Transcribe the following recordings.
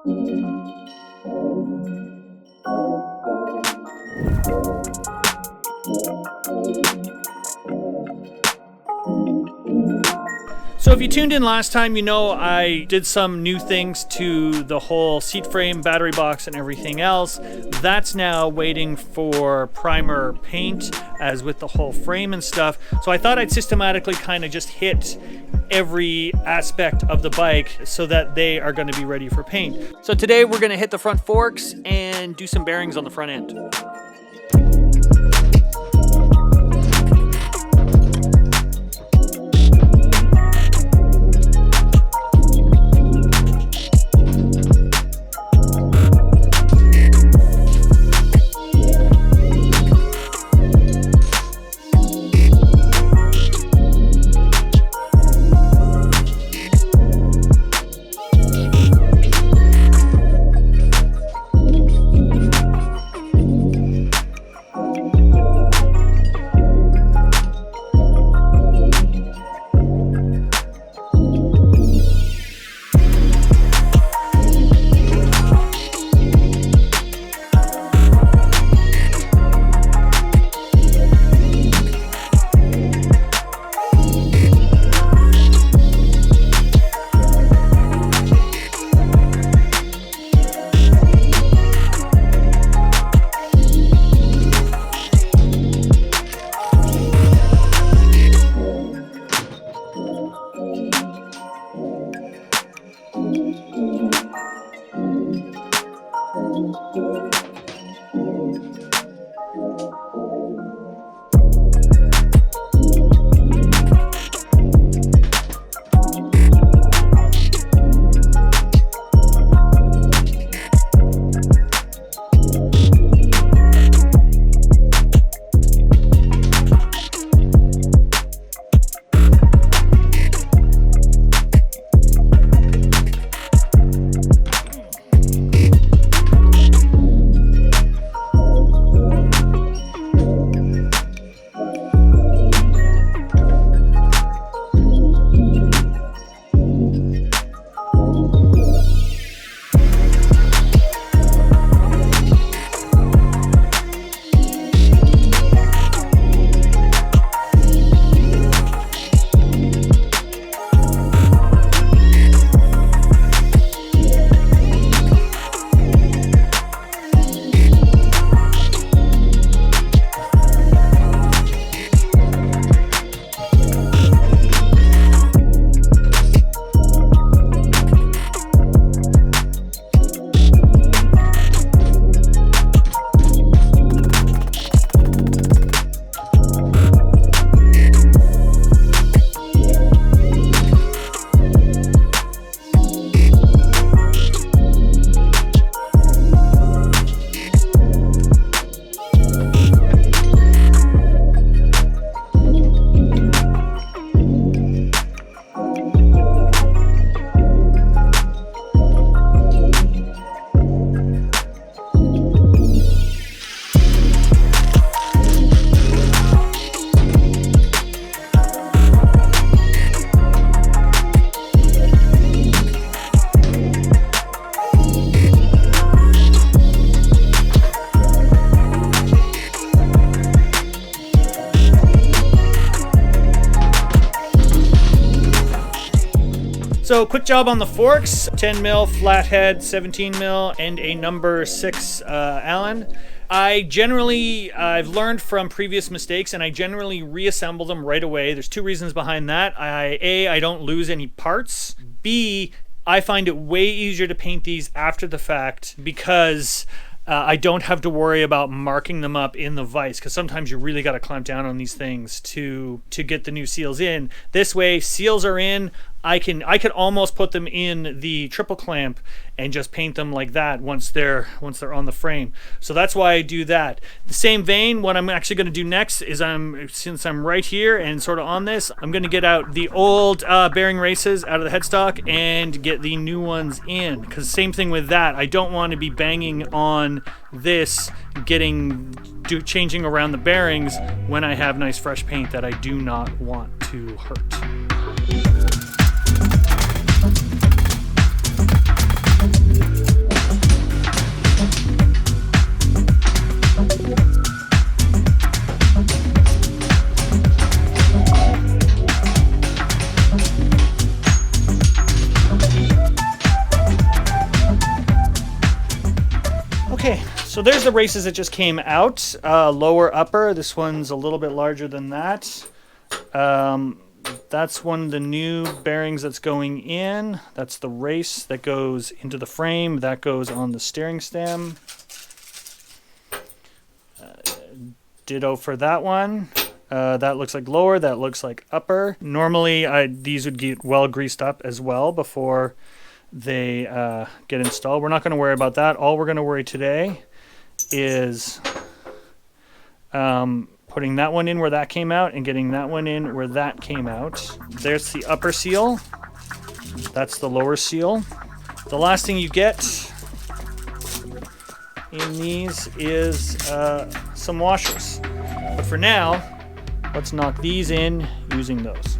So if you tuned in last time, you know I did some new things to the whole seat frame, battery box, and everything else. That's now waiting for primer paint, as with the whole frame and stuff. So I thought I'd systematically kind of just hit every aspect of the bike so that they are going to be ready for paint. So today we're going to hit the front forks and do some bearings on the front end. So quick job on the forks, 10 mil flathead, 17 mil, and a number 6 Allen. I've learned from previous mistakes, and I generally reassemble them right away. There's two reasons behind that. I don't lose any parts. B, I find it way easier to paint these after the fact because I don't have to worry about marking them up in the vise, because sometimes you really got to clamp down on these things to get the new seals in. This way, seals are in. I could almost put them in the triple clamp and just paint them like that once they're on the frame. So that's why I do that. The same vein, what I'm actually going to do next is since I'm right here and sort of on this, I'm going to get out the old bearing races out of the headstock and get the new ones in. Because same thing with that, I don't want to be banging on this, changing around the bearings when I have nice fresh paint that I do not want to hurt. So there's the races that just came out. Lower, upper. This one's a little bit larger than that. That's one of the new bearings that's going in. That's the race that goes into the frame. That goes on the steering stem. Ditto for that one. That looks like lower. That looks like upper. Normally, these would get well greased up as well before they get installed. We're not going to worry about that. All we're going to worry today is putting that one in where that came out and getting that one in where that came out. There's the upper seal. That's the lower seal. The last thing you get in these is some washers. But for now, let's knock these in using those.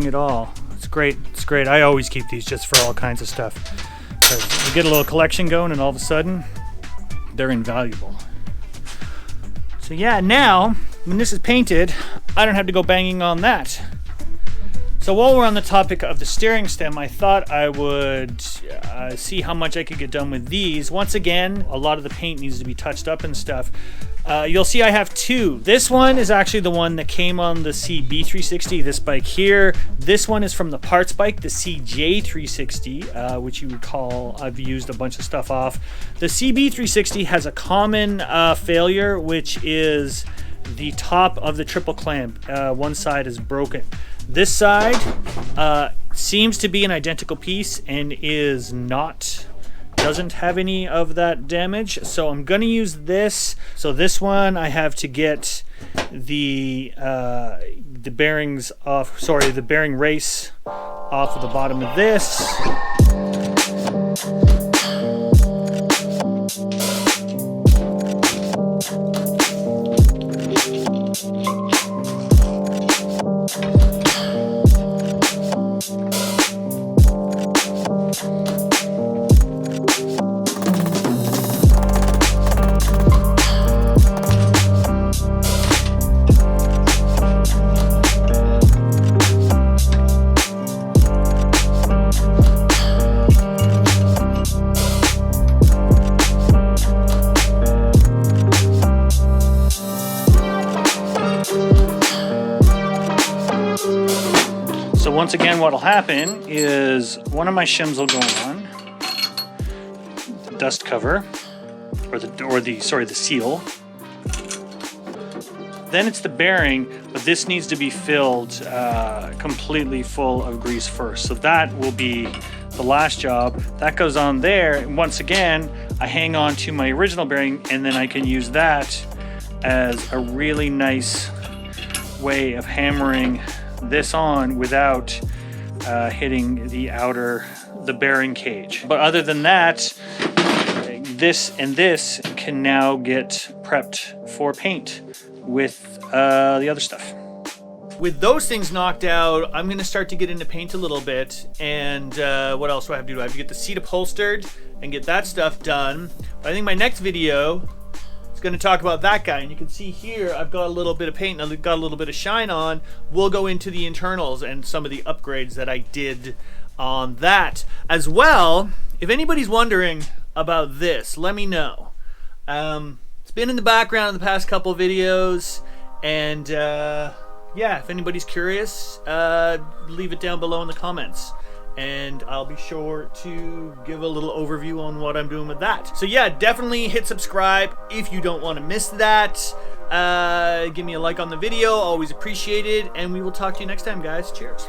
At all. It's great. It's great. I always keep these just for all kinds of stuff. Because you get a little collection going and all of a sudden they're invaluable. So yeah, now when this is painted, I don't have to go banging on that. So while we're on the topic of the steering stem, I thought I would see how much I could get done with these. Once again, a lot of the paint needs to be touched up and stuff. You'll see I have two. This one is actually the one that came on the CB360, this bike here. This one is from the parts bike, the CJ360, which you recall I've used a bunch of stuff off. The CB360 has a common failure, which is the top of the triple clamp. One side is broken. This side seems to be an identical piece and is not, doesn't have any of that damage. So I'm gonna use this. So this one I have to get the bearings off, sorry, the bearing race off of the bottom of this. So once again, what'll happen is one of my shims will go on, the dust cover, or the seal. Then it's the bearing, but this needs to be filled completely full of grease first. So that will be the last job. That goes on there. And once again, I hang on to my original bearing, and then I can use that as a really nice way of hammering this on without hitting the bearing cage. But other than that, this and this can now get prepped for paint with the other stuff. With those things knocked out, I'm gonna start to get into paint a little bit. And what else do I have to do? I have to get the seat upholstered and get that stuff done. But I think my next video going to talk about that guy, and you can see here I've got a little bit of paint and I've got a little bit of shine on. We'll go into the internals and some of the upgrades that I did on that as well. If anybody's wondering about this, let me know. It's been in the background in the past couple videos, and yeah, if anybody's curious, leave it down below in the comments, and I'll be sure to give a little overview on what I'm doing with that. So yeah, definitely hit subscribe if you don't want to miss that. Give me a like on the video, always appreciated, and we will talk to you next time, guys. Cheers.